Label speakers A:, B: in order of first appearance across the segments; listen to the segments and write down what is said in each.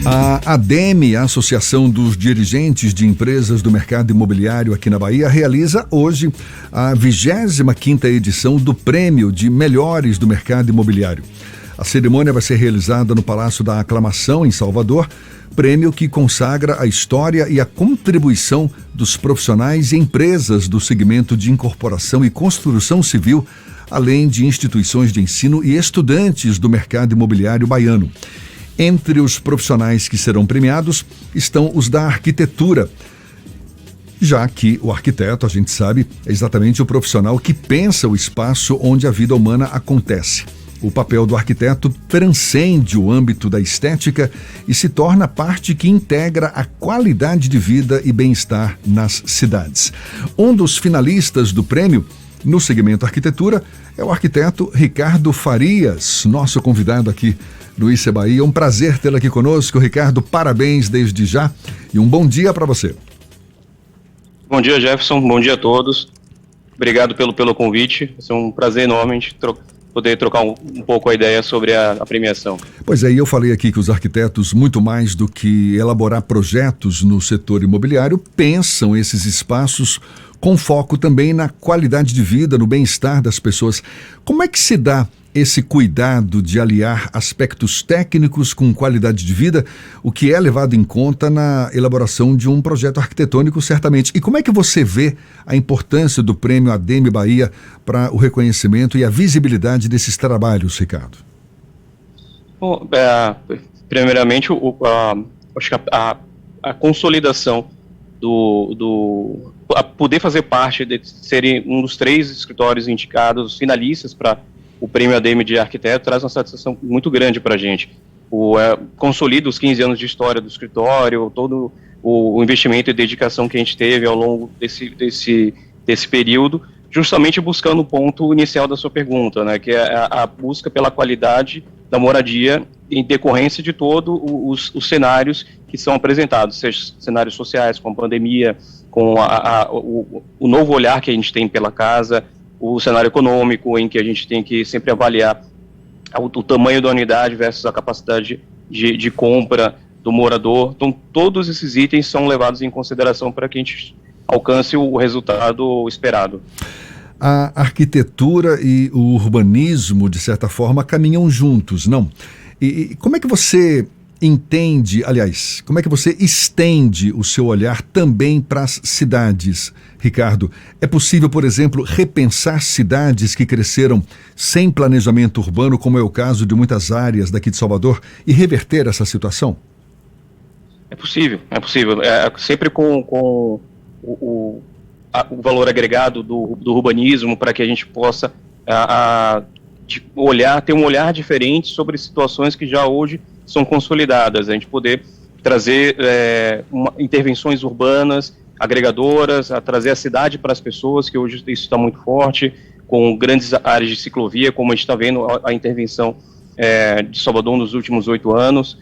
A: A ADEME, a Associação dos Dirigentes de Empresas do Mercado Imobiliário aqui na Bahia, realiza hoje a 25ª edição do Prêmio de Melhores do Mercado Imobiliário. A cerimônia vai ser realizada no Palácio da Aclamação, em Salvador, prêmio que consagra a história e a contribuição dos profissionais e empresas do segmento de incorporação e construção civil, além de instituições de ensino e estudantes do mercado imobiliário baiano. Entre os profissionais que serão premiados estão os da arquitetura, já que o arquiteto, a gente sabe, é exatamente o profissional que pensa o espaço onde a vida humana acontece. O papel do arquiteto transcende o âmbito da estética e se torna parte que integra a qualidade de vida e bem-estar nas cidades. Um dos finalistas do prêmio no segmento arquitetura é o arquiteto Ricardo Farias, nosso convidado aqui do IC Bahia. É um prazer tê-lo aqui conosco. Ricardo, parabéns desde já e um bom dia para você.
B: Bom dia, Jefferson. Bom dia a todos. Obrigado pelo convite. É um prazer enorme poder trocar um pouco a ideia sobre a premiação.
A: Pois é, eu falei aqui que os arquitetos, muito mais do que elaborar projetos no setor imobiliário, pensam esses espaços com foco também na qualidade de vida, no bem-estar das pessoas. Como é que se dá esse cuidado de aliar aspectos técnicos com qualidade de vida, o que é levado em conta na elaboração de um projeto arquitetônico, certamente? E como é que você vê a importância do Prêmio ADEME Bahia para o reconhecimento e a visibilidade desses trabalhos, Ricardo?
B: Bom, primeiramente, acho que a consolidação a poder fazer parte de serem um dos 3 escritórios indicados, finalistas para o Prêmio ADEME de Arquiteto, traz uma satisfação muito grande para a gente. Consolida os 15 anos de história do escritório, todo o investimento e dedicação que a gente teve ao longo desse período, justamente buscando o ponto inicial da sua pergunta, né, que é a busca pela qualidade da moradia em decorrência de todos os cenários que são apresentados, seja cenários sociais, com a pandemia, com o novo olhar que a gente tem pela casa, o cenário econômico, em que a gente tem que sempre avaliar o tamanho da unidade versus a capacidade de compra do morador. Então, todos esses itens são levados em consideração para que a gente alcance o resultado esperado.
A: A arquitetura e o urbanismo, de certa forma, caminham juntos, não? E como é que você entende, aliás, como é que você estende o seu olhar também para as cidades, Ricardo? É possível, por exemplo, repensar cidades que cresceram sem planejamento urbano, como é o caso de muitas áreas daqui de Salvador, e reverter essa situação?
B: É possível. Sempre com o valor agregado do urbanismo, para que a gente possa ter um olhar diferente sobre situações que já hoje são consolidadas, a gente poder trazer intervenções urbanas, agregadoras, a trazer a cidade para as pessoas, que hoje isso está muito forte, com grandes áreas de ciclovia, como a gente está vendo a intervenção de Salvador nos últimos 8 anos,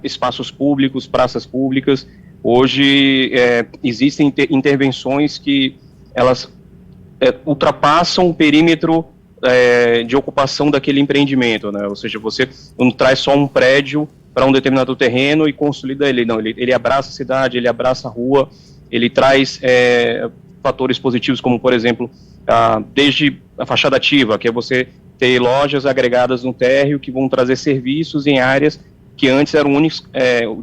B: espaços públicos, praças públicas. Hoje existem intervenções que elas ultrapassam o perímetro de ocupação daquele empreendimento, né? Ou seja, você não traz só um prédio para um determinado terreno e consolida ele, não, ele abraça a cidade, ele abraça a rua, ele traz fatores positivos como, por exemplo, desde a fachada ativa, que é você ter lojas agregadas no térreo que vão trazer serviços em áreas que antes eram únicos,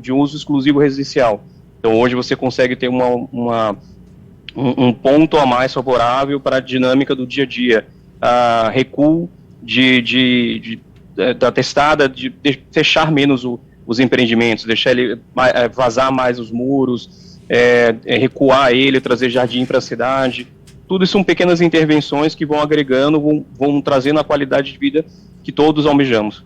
B: de uso exclusivo residencial. Então hoje você consegue ter um ponto a mais favorável para a dinâmica do dia a dia. Recuo da testada, de fechar menos os empreendimentos, deixar ele vazar mais os muros, recuar ele, trazer jardim para a cidade. Tudo isso são pequenas intervenções que vão agregando, vão trazendo a qualidade de vida que todos almejamos.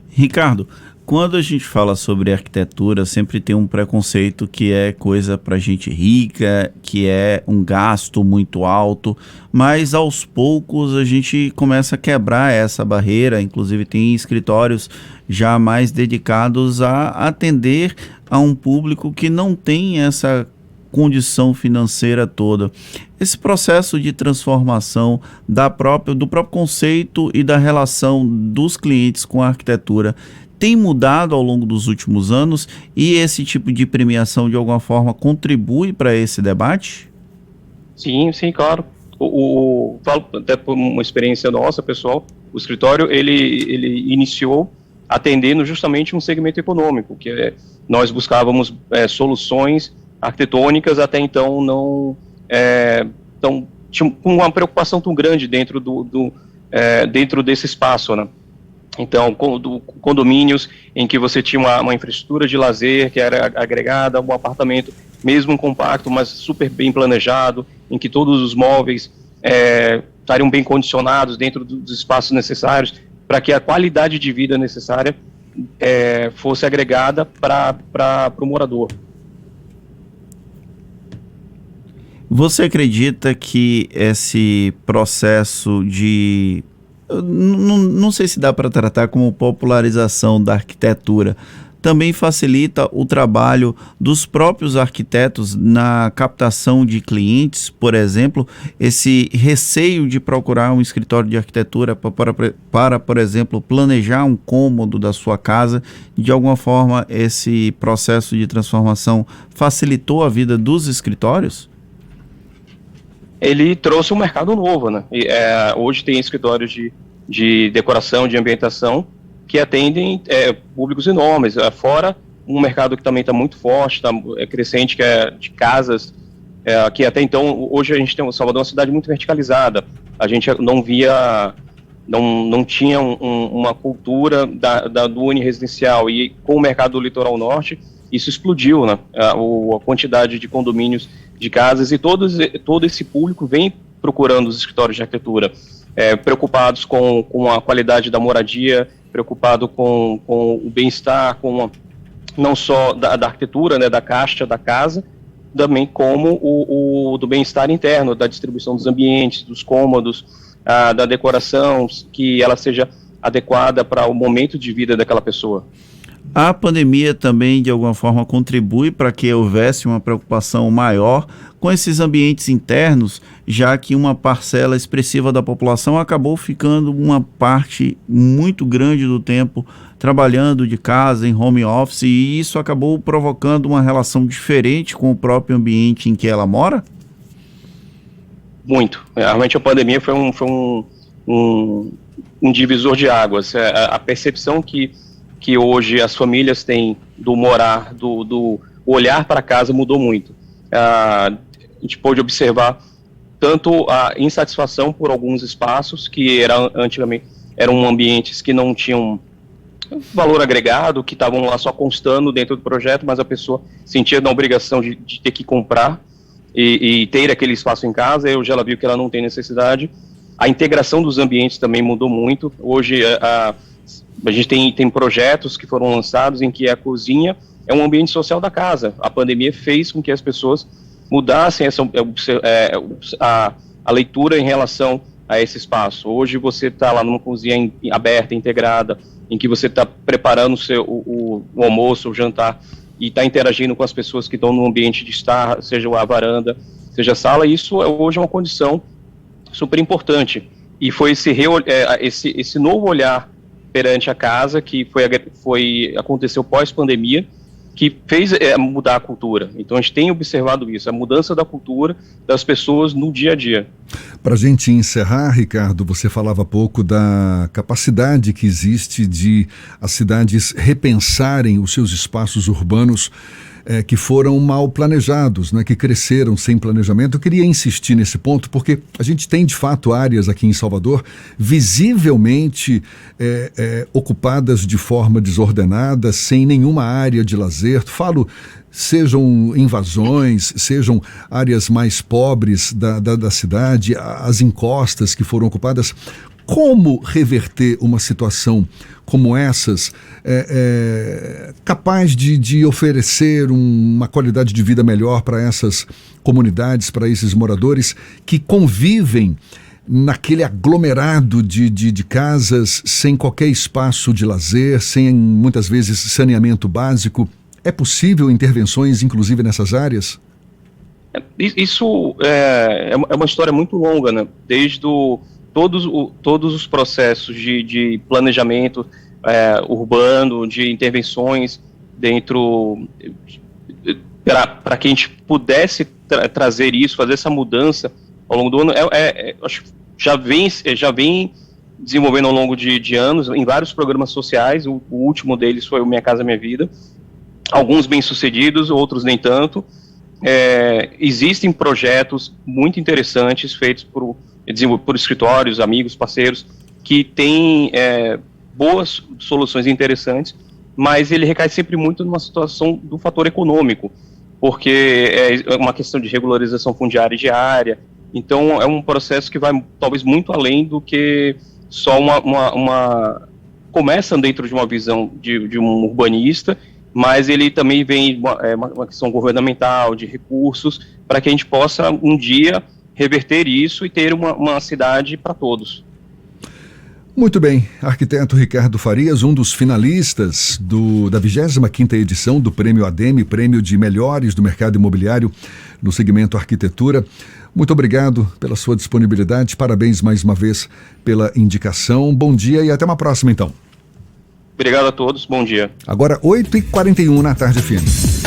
C: Ricardo, quando a gente fala sobre arquitetura, sempre tem um preconceito que é coisa para gente rica, que é um gasto muito alto, mas aos poucos a gente começa a quebrar essa barreira. Inclusive tem escritórios já mais dedicados a atender a um público que não tem essa condição financeira toda. Esse processo de transformação do próprio conceito e da relação dos clientes com a arquitetura tem mudado ao longo dos últimos anos e esse tipo de premiação de alguma forma contribui para esse debate?
B: Sim, sim, claro. Falo até por uma experiência nossa, pessoal, o escritório, ele iniciou atendendo justamente um segmento econômico, nós buscávamos soluções arquitetônicas, até então não tinha uma preocupação tão grande dentro dentro desse espaço, né? Então, condomínios em que você tinha uma infraestrutura de lazer que era agregada, um apartamento mesmo compacto, mas super bem planejado, em que todos os móveis estariam bem condicionados dentro dos espaços necessários para que a qualidade de vida necessária fosse agregada para o morador.
C: Você acredita que esse processo de... Não sei se dá para tratar como popularização da arquitetura, também facilita o trabalho dos próprios arquitetos na captação de clientes, por exemplo, esse receio de procurar um escritório de arquitetura para, por exemplo, planejar um cômodo da sua casa, de alguma forma esse processo de transformação facilitou a vida dos escritórios?
B: Ele trouxe um mercado novo, né? Hoje tem escritórios de decoração, de ambientação, que atendem públicos enormes, fora um mercado que também está muito forte, crescente, que é de casas, que até então, hoje a gente tem Salvador uma cidade muito verticalizada, a gente não tinha uma cultura do uniresidencial, e com o mercado do litoral norte, isso explodiu, né? A quantidade de condomínios de casas, e todo esse público vem procurando os escritórios de arquitetura, preocupados com a qualidade da moradia, preocupado com o bem-estar, não só da arquitetura, né, da caixa da casa, também como o do bem-estar interno, da distribuição dos ambientes, dos cômodos, da decoração, que ela seja adequada para o momento de vida daquela pessoa.
C: A pandemia também, de alguma forma, contribui para que houvesse uma preocupação maior com esses ambientes internos, já que uma parcela expressiva da população acabou ficando uma parte muito grande do tempo trabalhando de casa, em home office, e isso acabou provocando uma relação diferente com o próprio ambiente em que ela mora?
B: Muito. Realmente a pandemia foi um divisor de águas. A percepção que hoje as famílias têm do morar, do olhar para casa mudou muito. A gente pôde observar tanto a insatisfação por alguns espaços que antigamente eram ambientes que não tinham valor agregado, que estavam lá só constando dentro do projeto, mas a pessoa sentia na obrigação de ter que comprar e ter aquele espaço em casa, e hoje ela viu que ela não tem necessidade. A integração dos ambientes também mudou muito. Hoje a gente tem projetos que foram lançados em que a cozinha é um ambiente social da casa. A pandemia fez com que as pessoas mudassem a leitura em relação a esse espaço. Hoje você está lá numa cozinha aberta, integrada, em que você está preparando o almoço, o jantar, e está interagindo com as pessoas que estão no ambiente de estar, seja a varanda, seja a sala. Isso hoje é uma condição super importante. E foi esse novo olhar perante a casa que aconteceu pós-pandemia, que fez mudar a cultura. Então a gente tem observado isso, a mudança da cultura das pessoas no dia a dia.
A: Para a gente encerrar, Ricardo, você falava há pouco da capacidade que existe de as cidades repensarem os seus espaços urbanos que foram mal planejados, né, que cresceram sem planejamento. Eu queria insistir nesse ponto porque a gente tem de fato áreas aqui em Salvador visivelmente ocupadas de forma desordenada, sem nenhuma área de lazer. Falo, sejam invasões, sejam áreas mais pobres da cidade, as encostas que foram ocupadas. Como reverter uma situação como essas, capaz de oferecer uma qualidade de vida melhor para essas comunidades, para esses moradores que convivem naquele aglomerado de casas, sem qualquer espaço de lazer, sem muitas vezes saneamento básico? É possível intervenções, inclusive, nessas áreas?
B: Isso é uma história muito longa, né? Desde todos os processos de planejamento, urbano, de intervenções dentro, para que a gente pudesse trazer isso, fazer essa mudança ao longo do ano, acho que já vem desenvolvendo ao longo de anos em vários programas sociais. O último deles foi o Minha Casa Minha Vida, alguns bem-sucedidos, outros nem tanto. Existem projetos muito interessantes feitos por escritórios, amigos, parceiros, que têm boas soluções interessantes, mas ele recai sempre muito numa situação do fator econômico, porque é uma questão de regularização fundiária diária. Então é um processo que vai talvez muito além do que só começa dentro de uma visão de um urbanista, mas ele também vem uma questão governamental, de recursos, para que a gente possa um dia reverter isso e ter uma cidade para todos.
A: Muito bem, arquiteto Ricardo Farias, um dos finalistas da 25ª edição do Prêmio ADEME, Prêmio de Melhores do Mercado Imobiliário no segmento arquitetura. Muito obrigado pela sua disponibilidade, parabéns mais uma vez pela indicação. Bom dia e até uma próxima então.
B: Obrigado a todos, bom dia.
A: Agora 8h41 na tarde FM.